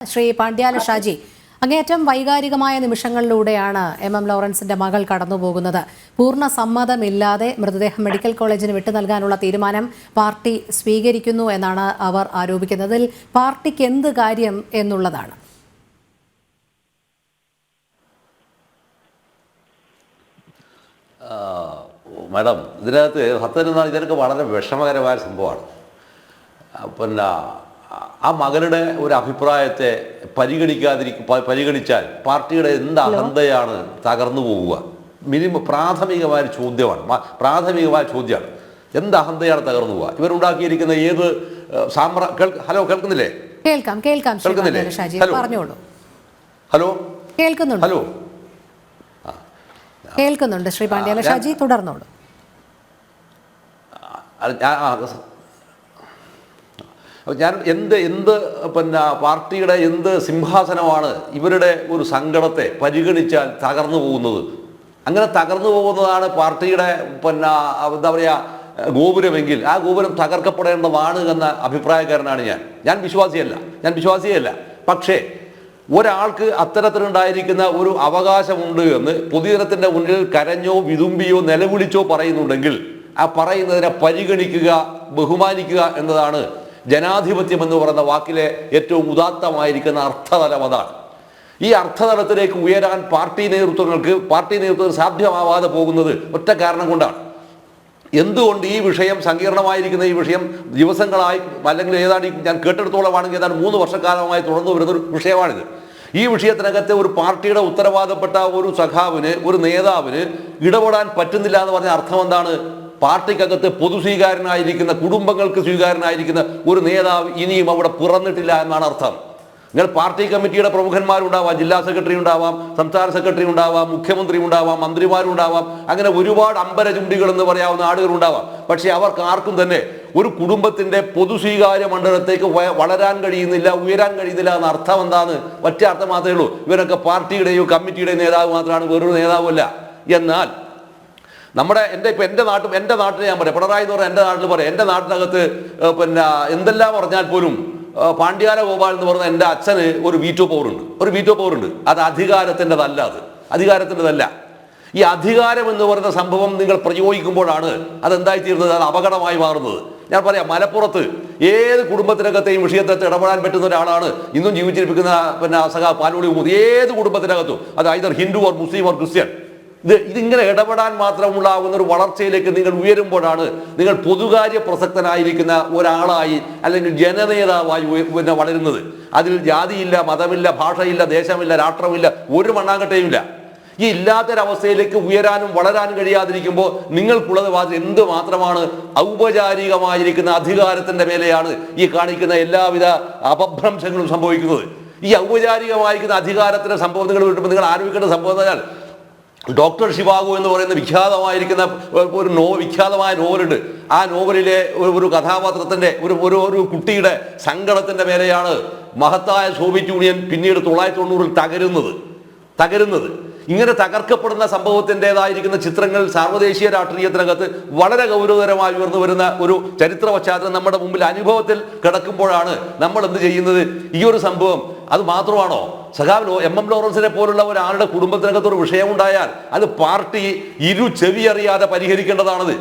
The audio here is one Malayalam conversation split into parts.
ശ്രീ പാണ്ഡ്യാല ഷാജി, അങ്ങേയറ്റം വൈകാരികമായ നിമിഷങ്ങളിലൂടെയാണ് എം ലോറൻസിന്റെ മകൾ കടന്നുപോകുന്നത്. പൂർണ്ണ സമ്മതമില്ലാതെ മൃതദേഹം മെഡിക്കൽ കോളേജിന് വിട്ടു നൽകാനുള്ള തീരുമാനം പാർട്ടി സ്വീകരിക്കുന്നു എന്നാണ് അവർ ആരോപിക്കുന്നതിൽ പാർട്ടിക്ക് എന്ത് കാര്യം എന്നുള്ളതാണ്. മാഡം, ഇതിനകത്ത് സത്യമെന്നാൽ ഇതിനൊക്കെ വളരെ വിഷമകരമായ സംഭവമാണ്. പിന്നെ ആ മകളുടെ ഒരു അഭിപ്രായത്തെ പരിഗണിച്ചാൽ പാർട്ടിയുടെ എന്ത് അഹന്തയാണ് തകർന്നു പോവുക? പ്രാഥമികമായ ചോദ്യമാണ്. എന്ത് അഹന്തയാണ് തകർന്നു പോവുക? ഇവരുണ്ടാക്കിയിരിക്കുന്ന ഏത് ഹലോ, കേൾക്കുന്നില്ലേ? കേൾക്കുന്നില്ലേ? ഹലോ, കേൾക്കുന്നുണ്ട്. ശ്രീ പാണ്ഡ്യാല ഷാജി, തുടർന്നോളൂ. ഞാൻ പിന്നെ പാർട്ടിയുടെ എന്ത് സിംഹാസനമാണ് ഇവരുടെ ഒരു സങ്കടത്തെ പരിഗണിച്ചാൽ തകർന്നു പോകുന്നത്? അങ്ങനെ തകർന്നു പോകുന്നതാണ് പാർട്ടിയുടെ എന്താ പറയുക ഗോപുരമെങ്കിൽ ആ ഗോപുരം തകർക്കപ്പെടേണ്ടതാണ് എന്ന അഭിപ്രായക്കാരനാണ് ഞാൻ വിശ്വാസിയല്ല. പക്ഷേ ഒരാൾക്ക് അത്തരത്തിലുണ്ടായിരിക്കുന്ന ഒരു അവകാശമുണ്ട് എന്ന് പൊതുജനത്തിൻ്റെ മുന്നിൽ കരഞ്ഞോ വിതുമ്പിയോ നിലവിളിച്ചോ പറയുന്നുണ്ടെങ്കിൽ ആ പറയുന്നതിനെ പരിഗണിക്കുക, ബഹുമാനിക്കുക എന്നതാണ് ജനാധിപത്യം എന്ന് പറയുന്ന വാക്കിലെ ഏറ്റവും ഉദാത്തമായിരിക്കുന്ന അർത്ഥതലം. അതാണ് ഈ അർത്ഥതലത്തിലേക്ക് ഉയരാൻ പാർട്ടി നേതൃത്വത്തിന് സാധ്യമാവാതെ പോകുന്നത് ഒറ്റ കാരണം കൊണ്ടാണ്. എന്തുകൊണ്ട് ഈ വിഷയം സങ്കീർണമായിരിക്കുന്ന ഈ വിഷയം ദിവസങ്ങളായി അല്ലെങ്കിൽ ഏതാണ്ട് ഞാൻ കേട്ടെടുത്തോളമാണെങ്കിൽ ഏതാണ്ട് 3 വർഷക്കാലമായി തുടർന്നു വരുന്നൊരു വിഷയമാണിത്. ഈ വിഷയത്തിനകത്ത് ഒരു പാർട്ടിയുടെ ഉത്തരവാദപ്പെട്ട ഒരു സഖാവിന്, ഒരു നേതാവിന് ഇടപെടാൻ പറ്റുന്നില്ല എന്ന് പറഞ്ഞ അർത്ഥം എന്താണ്? പാർട്ടിക്കകത്ത് പൊതു സ്വീകാരനായിരിക്കുന്ന, കുടുംബങ്ങൾക്ക് സ്വീകാരനായിരിക്കുന്ന ഒരു നേതാവ് ഇനിയും അവിടെ പിറന്നിട്ടില്ല എന്നാണ് അർത്ഥം. നിങ്ങൾ പാർട്ടി കമ്മിറ്റിയുടെ പ്രമുഖന്മാരുണ്ടാവാം, ജില്ലാ സെക്രട്ടറി ഉണ്ടാവാം, സംസ്ഥാന സെക്രട്ടറി ഉണ്ടാവാം, മുഖ്യമന്ത്രി ഉണ്ടാവാം, മന്ത്രിമാരുണ്ടാവാം, അങ്ങനെ ഒരുപാട് അമ്പരചുണ്ടികൾ എന്ന് പറയാവുന്ന ആളുകളുണ്ടാവാം. പക്ഷേ അവർക്ക് ആർക്കും തന്നെ ഒരു കുടുംബത്തിന്റെ പൊതു സ്വീകാര്യ മണ്ഡലത്തേക്ക് വളരാൻ കഴിയുന്നില്ല, ഉയരാൻ കഴിയുന്നില്ല എന്ന അർത്ഥം എന്താണ്? ഒറ്റ അർത്ഥം മാത്രമേ ഉള്ളൂ. ഇവരൊക്കെ പാർട്ടിയുടെയോ കമ്മിറ്റിയുടെയോ നേതാവ് മാത്രമാണ്, വേറൊരു നേതാവല്ല. എന്നാൽ എൻ്റെ നാട്ടിൽ ഞാൻ പറയാം, പിണറായി എന്ന് പറഞ്ഞാൽ എൻ്റെ നാട്ടിൽ പറയാം, എൻ്റെ നാട്ടിനകത്ത് എന്തെല്ലാം പറഞ്ഞാൽ പോലും പാണ്ഡ്യാല ഗോപാൽ എന്ന് പറഞ്ഞ എൻ്റെ അച്ഛന് ഒരു വീറ്റോ പവർ ഉണ്ട്. അത് അധികാരത്തിൻ്റെതല്ല. ഈ അധികാരം എന്ന് പറയുന്ന സംഭവം നിങ്ങൾ പ്രയോഗിക്കുമ്പോഴാണ് അതെന്തായിത്തീരുന്നത്? അത് അപകടമായി മാറുന്നത്. ഞാൻ പറയാം, മലപ്പുറത്ത് ഏത് കുടുംബത്തിനകത്തെയും വിഷയത്തെ ഇടപെടാൻ പറ്റുന്ന ഒരാളാണ് ഇന്നും ജീവിച്ചിരിക്കുന്ന സഖാ പാലോളി മുഹമ്മദ്. ഏത് കുടുംബത്തിനകത്തും, അത് either Hindu or Muslim or Christian, ഇതിങ്ങനെ ഇടപെടാൻ മാത്രമുണ്ടാകുന്ന ഒരു വളർച്ചയിലേക്ക് നിങ്ങൾ ഉയരുമ്പോഴാണ് നിങ്ങൾ പൊതുകാര്യ പ്രസക്തനായിരിക്കുന്ന ഒരാളായി അല്ലെങ്കിൽ ജനനേതാവായി വളരുന്നത്. അതിൽ ജാതിയില്ല, മതമില്ല, ഭാഷയില്ല, ദേശമില്ല, രാഷ്ട്രമില്ല, ഒരു മണ്ണാങ്കട്ടയുമില്ല. ഈ ഇല്ലാത്തൊരവസ്ഥയിലേക്ക് ഉയരാനും വളരാനും കഴിയാതിരിക്കുമ്പോൾ നിങ്ങൾക്കുള്ളത് എന്ത് മാത്രമാണ്? ഔപചാരികമായിരിക്കുന്ന അധികാരത്തിന്റെ മേലെയാണ് ഈ കാണിക്കുന്ന എല്ലാവിധ അപഭ്രംശങ്ങളും സംഭവിക്കുന്നത്. ഈ ഔപചാരികമായിരിക്കുന്ന അധികാരത്തിന്റെ സംഭവം നിങ്ങൾ ആരോപിക്കേണ്ട സംഭവം എന്ന് പറഞ്ഞാൽ, ഡോക്ടർ ഷിവാഗോ എന്ന് പറയുന്ന വിഖ്യാതമായിരിക്കുന്ന വിഖ്യാതമായ നോവലുണ്ട്. ആ നോവലിലെ ഒരു കഥാപാത്രത്തിന്റെ ഒരു കുട്ടിയുടെ സങ്കടത്തിന്റെ മേലെയാണ് മഹത്തായ സോവിയറ്റ് യൂണിയൻ പിന്നീട് 1990-ൽ തകരുന്നത്. ഇങ്ങനെ തകർക്കപ്പെടുന്ന സംഭവത്തിൻ്റെതായിരിക്കുന്ന ചിത്രങ്ങൾ സാർവദേശീയ രാഷ്ട്രീയത്തിനകത്ത് വളരെ ഗൗരവതരമായി ഉയർന്നു വരുന്ന ഒരു ചരിത്ര പശ്ചാത്തലം നമ്മുടെ മുമ്പിൽ അനുഭവത്തിൽ കിടക്കുമ്പോഴാണ് നമ്മൾ എന്ത് ചെയ്യുന്നത്? ഈ ഒരു സംഭവം അത് മാത്രമാണോ? സഖാവ് എം ലോറൻസിനെ പോലുള്ള ഒരാളുടെ കുടുംബത്തിനകത്ത് ഒരു വിഷയമുണ്ടായാൽ അത് പാർട്ടി ചെവി അറിയാതെ പരിഹരിക്കേണ്ടതാണത്.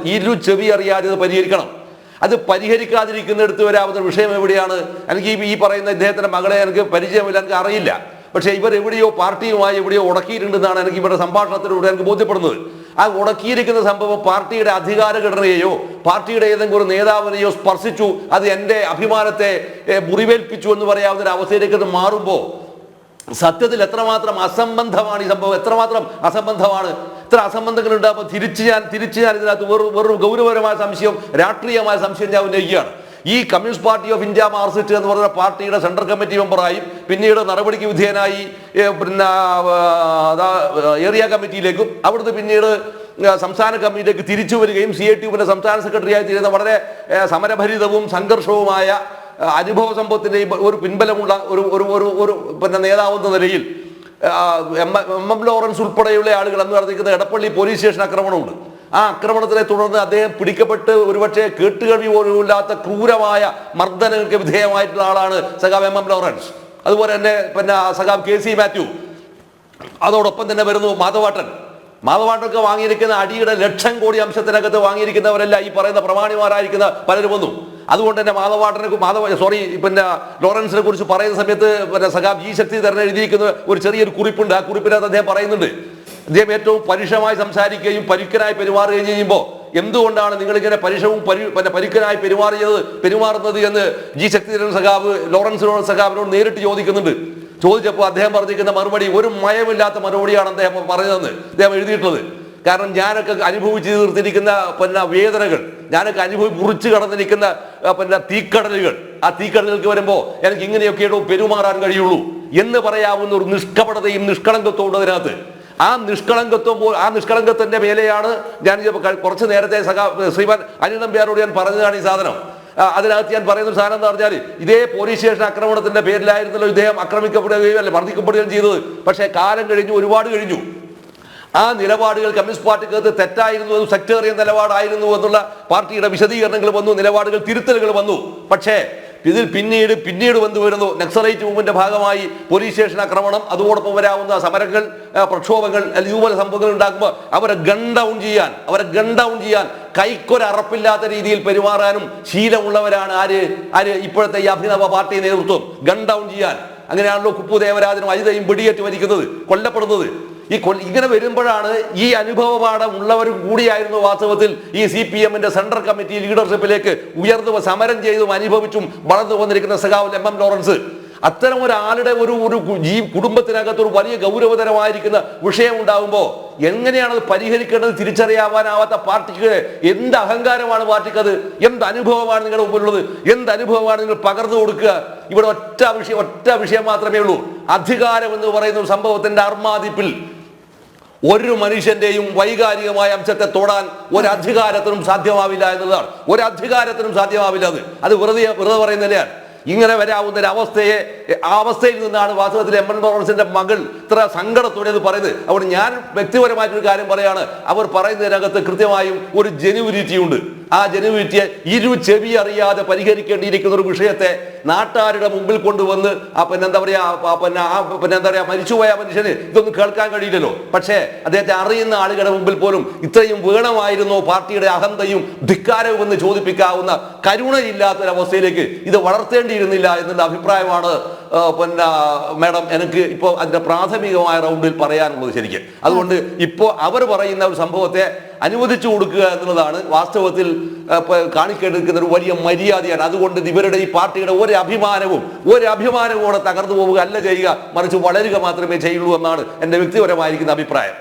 ചെവി അറിയാതെ ഇത് പരിഹരിക്കണം. അത് പരിഹരിക്കാതിരിക്കുന്നിടത്ത് വരാവുന്ന വിഷയം എവിടെയാണ്? എനിക്ക് ഈ പറയുന്ന ഇദ്ദേഹത്തിന്റെ മകളെ എനിക്ക് പരിചയമില്ല, എനിക്ക് അറിയില്ല. പക്ഷേ ഇവർ പാർട്ടിയുമായി എവിടെയോ ഉടക്കിയിട്ടുണ്ടെന്നാണ് എനിക്ക് ഇവരുടെ സംഭാഷണത്തിലൂടെ എനിക്ക് ബോധ്യപ്പെടുന്നത്. ആ ഉടക്കിയിരിക്കുന്ന സംഭവം പാർട്ടിയുടെ അധികാരഘടനയെയോ പാർട്ടിയുടെ ഏതെങ്കിലും ഒരു നേതാവിനെയോ സ്പർശിച്ചു, അത് എൻ്റെ അഭിമാനത്തെ മുറിവേൽപ്പിച്ചു എന്ന് പറയാവുന്ന ഒരു അവസ്ഥയിലേക്ക് അത് മാറുമ്പോൾ സത്യത്തിൽ എത്രമാത്രം അസംബന്ധമാണ് ഈ സംഭവം, എത്രമാത്രം അസംബന്ധമാണ്. ഇത്ര അസംബന്ധങ്ങൾ ഉണ്ടാകുമ്പോൾ തിരിച്ച് ഞാൻ ഇതിനകത്ത് വെറും ഗൗരവപരമായ സംശയം, രാഷ്ട്രീയമായ സംശയം ഞാൻ ഉന്നയിക്കുകയാണ്. ഈ communist party of India Marxist എന്ന് പറയുന്ന പാർട്ടിയുടെ സെൻട്രൽ കമ്മിറ്റി മെമ്പറായും പിന്നീട് നടപടിക്ക് വിധേയനായി ഏരിയ കമ്മിറ്റിയിലേക്കും അവിടുന്ന് പിന്നീട് സംസ്ഥാന കമ്മിറ്റിയിലേക്ക് തിരിച്ചു വരികയും CITUവിന്റെ സംസ്ഥാന സെക്രട്ടറിയായി തീരുന്ന വളരെ സമരഭരിതവും സംഘർഷവുമായ അനുഭവ സമ്പത്തിന്റെ ഒരു പിൻബലമുള്ള ഒരു നേതാവെന്ന നിലയിൽ എം ലോറൻസ് ഉൾപ്പെടെയുള്ള ആളുകൾ എന്ന് പറഞ്ഞിരിക്കുന്ന എടപ്പള്ളി പോലീസ് സ്റ്റേഷൻ ആക്രമണമുണ്ട്. ആ ആക്രമണത്തിനെ തുടർന്ന് അദ്ദേഹം പിടിക്കപ്പെട്ട് ഒരുപക്ഷെ കേട്ടുകേൾവി പോലുമില്ലാത്ത ക്രൂരമായ മർദ്ദനങ്ങൾക്ക് വിധേയമായിട്ടുള്ള ആളാണ് സഖാവ് എം ലോറൻസ്. അതുപോലെ തന്നെ പിന്നെ സഖാവ് KC മാത്യു, അതോടൊപ്പം തന്നെ വരുന്നു മാധവാട്ടനൊക്കെ വാങ്ങിയിരിക്കുന്ന അടിയുടെ ലക്ഷം കോടി അംശത്തിനകത്ത് വാങ്ങിയിരിക്കുന്നവരല്ല ഈ പറയുന്ന പ്രമാണിമാരായിരിക്കുന്ന പലരും വന്നു. അതുകൊണ്ട് തന്നെ പിന്നെ ലോറൻസിനെ കുറിച്ച് പറയുന്ന സമയത്ത് പിന്നെ സഖാബ് G ശക്തിധരൻ എഴുതിയിരിക്കുന്ന ഒരു ചെറിയൊരു കുറിപ്പുണ്ട്. ആ കുറിപ്പിനകത്ത് അദ്ദേഹം പറയുന്നുണ്ട്, അദ്ദേഹം ഏറ്റവും പരുഷമായി സംസാരിക്കുകയും പരുക്കനായി പെരുമാറുകയും ചെയ്യുമ്പോൾ എന്തുകൊണ്ടാണ് നിങ്ങളിങ്ങനെ പരുക്കനായി പെരുമാറുന്നത് എന്ന് G ശക്തിധരൻ സഖാബ് സഖാബിനോട് നേരിട്ട് ചോദിക്കുന്നുണ്ട്. ചോദിച്ചപ്പോൾ അദ്ദേഹം പറഞ്ഞിരിക്കുന്ന മറുപടി ഒരു മയമില്ലാത്ത മറുപടിയാണ് അദ്ദേഹം പറഞ്ഞതെന്ന് അദ്ദേഹം എഴുതിയിട്ടുള്ളത്. കാരണം ഞാനൊക്കെ അനുഭവിച്ച് തീർത്തിരിക്കുന്ന പിന്നെ വേദനകൾ, ഞാനൊക്കെ മുറിച്ച് കടന്നിരിക്കുന്ന പിന്നെ തീക്കടലുകൾ, ആ തീക്കടലുകൾക്ക് വരുമ്പോൾ എനിക്ക് ഇങ്ങനെയൊക്കെയോ പെരുമാറാൻ കഴിയുള്ളൂ എന്ന് പറയാവുന്ന ഒരു നിഷ്കപടതയും നിഷ്കളങ്കത്വം ഉള്ളതിനകത്ത് ആ നിഷ്കളങ്കത്തിന്റെ മേലെയാണ് ഞാൻ കുറച്ച് നേരത്തെ ശ്രീമാൻ അനിൽ നമ്പ്യാരോട് ഞാൻ പറഞ്ഞതാണ് ഈ സാധനം. അതിനകത്ത് ഞാൻ പറയുന്ന സാധനം എന്താ പറഞ്ഞാൽ, ഇതേ പോലീസ് സ്റ്റേഷൻ ആക്രമണത്തിന്റെ പേരിലായിരുന്നല്ലോ ഇദ്ദേഹം ആക്രമിക്കപ്പെടുകയും അല്ലെ മർദ്ദിക്കപ്പെടുകയും ചെയ്തത്. പക്ഷേ കാലം കഴിഞ്ഞു, ഒരുപാട് കഴിഞ്ഞു. ആ നിലപാടുകൾ കമ്മ്യൂണിസ്റ്റ് പാർട്ടിക്കകത്ത് തെറ്റായിരുന്നു, സെക്ടേറിയൻ നിലപാടായിരുന്നു എന്നുള്ള പാർട്ടിയുടെ വിശദീകരണങ്ങൾ വന്നു, നിലപാടുകൾ തിരുത്തലുകൾ വന്നു. പക്ഷേ ഇതിൽ പിന്നീട് വന്നു നക്സലൈറ്റ് മൂവ്മെന്റിന്റെ ഭാഗമായി പോലീസ് സ്റ്റേഷൻ ആക്രമണം, അതോടൊപ്പം വരാവുന്ന സമരങ്ങൾ, പ്രക്ഷോഭങ്ങൾ, ഇതുപോലെ സംഭവങ്ങൾ ഉണ്ടാക്കുമ്പോൾ അവരെ ഗൺ ഡൗൺ ചെയ്യാൻ കൈക്കൊരറപ്പില്ലാത്ത രീതിയിൽ പെരുമാറാനും ശീലമുള്ളവരാണ് ആര് ഇപ്പോഴത്തെ ഈ അഭിനവ പാർട്ടി നേതൃത്വം. ഗൺ ഡൗൺ ചെയ്യാൻ അങ്ങനെയാണല്ലോ കുപ്പു ദേവരാജനും അജിതയും വെടിയേറ്റ് മരിക്കുന്നത്, കൊല്ലപ്പെടുന്നത്. ഇങ്ങനെ വരുമ്പോഴാണ് ഈ അനുഭവപാഠം ഉള്ളവരും കൂടിയായിരുന്നു വാസ്തവത്തിൽ ഈ CPM-ന്റെ സെൻട്രൽ കമ്മിറ്റി ലീഡർഷിപ്പിലേക്ക് ഉയർന്നു സമരം ചെയ്തും അനുഭവിച്ചും വളർന്നു വന്നിരിക്കുന്ന സഖാവ് MM ലോറൻസ്. അത്തരം ഒരാളുടെ ഒരു കുടുംബത്തിനകത്ത് ഒരു വലിയ ഗൗരവതരമായിരിക്കുന്ന വിഷയം ഉണ്ടാകുമ്പോൾ എങ്ങനെയാണത് പരിഹരിക്കേണ്ടത് തിരിച്ചറിയാവാനാവാത്ത പാർട്ടിക്ക് എന്ത് അഹങ്കാരമാണ് പാർട്ടിക്കത്? എന്ത് അനുഭവമാണ് നിങ്ങളുടെ മുമ്പിലുള്ളത്? എന്ത് അനുഭവമാണ് നിങ്ങൾ പകർന്നു കൊടുക്കുക? ഇവിടെ ഒറ്റ വിഷയം മാത്രമേ ഉള്ളൂ. അധികാരം എന്ന് പറയുന്ന ഒരു സംഭവത്തിന്റെ അർമാദിപ്പിൽ ഒരു മനുഷ്യന്റെയും വൈകാരികമായ അംശത്തെ തൊടാൻ ഒരധികാരത്തിനും സാധ്യമാവില്ല എന്നുള്ളതാണ്. ഒരധികാരത്തിനും സാധ്യമാവില്ല. അത് വെറുതെ പറയുന്നില്ലാണ്. ഇങ്ങനെ വരാവുന്ന ഒരു അവസ്ഥയിൽ നിന്നാണ് വാസ്തവത്തിൽ MM ലോറൻസിന്റെ മകൾ ഇത്ര സങ്കടത്തോടെ അത് പറയുന്നത്. അതുകൊണ്ട് ഞാൻ വ്യക്തിപരമായിട്ടൊരു കാര്യം പറയാണ്, അവർ പറയുന്നതിനകത്ത് കൃത്യമായും ഒരു ജെനുവിനിറ്റി ഉണ്ട്. ആ ജെനുവിനിറ്റിയെ ചെവി അറിയാതെ പരിഹരിക്കേണ്ടിയിരിക്കുന്ന ഒരു വിഷയത്തെ നാട്ടുകാരുടെ മുമ്പിൽ കൊണ്ടുവന്ന് മരിച്ചുപോയ മനുഷ്യന് ഇതൊന്നും കേൾക്കാൻ കഴിയില്ലല്ലോ. പക്ഷേ അദ്ദേഹത്തെ അറിയുന്ന ആളുകളുടെ മുമ്പിൽ പോലും ഇത്രയും വേണമായിരുന്നോ പാർട്ടിയുടെ അഹന്തയും ധിക്കാരവും എന്ന് ചോദിപ്പിക്കാവുന്ന കരുണയില്ലാത്തൊരവസ്ഥയിലേക്ക് ഇത് വളർത്തേണ്ടിയിരുന്നില്ല എന്നുള്ള അഭിപ്രായമാണ് മാഡം എനിക്ക് ഇപ്പോൾ അതിന്റെ പ്രാഥമികമായ റൗണ്ടിൽ പറയാനുള്ളത് ശരിക്കും. അതുകൊണ്ട് ഇപ്പോൾ അവർ പറയുന്ന ഒരു സംഭവത്തെ അനുവദിച്ചു കൊടുക്കുക എന്നുള്ളതാണ് വാസ്തവത്തിൽ കാണിക്കേണ്ടിരിക്കുന്ന ഒരു വലിയ മര്യാദയാണ്. അതുകൊണ്ട് ഇവരുടെ ഈ പാർട്ടിയുടെ ഒരു അഭിമാനവും തകർന്നു പോവുക അല്ല ചെയ്യുക, മറിച്ച് വളരുക മാത്രമേ ചെയ്യുള്ളൂ എന്നാണ് എൻ്റെ വ്യക്തിപരമായിരിക്കുന്ന അഭിപ്രായം.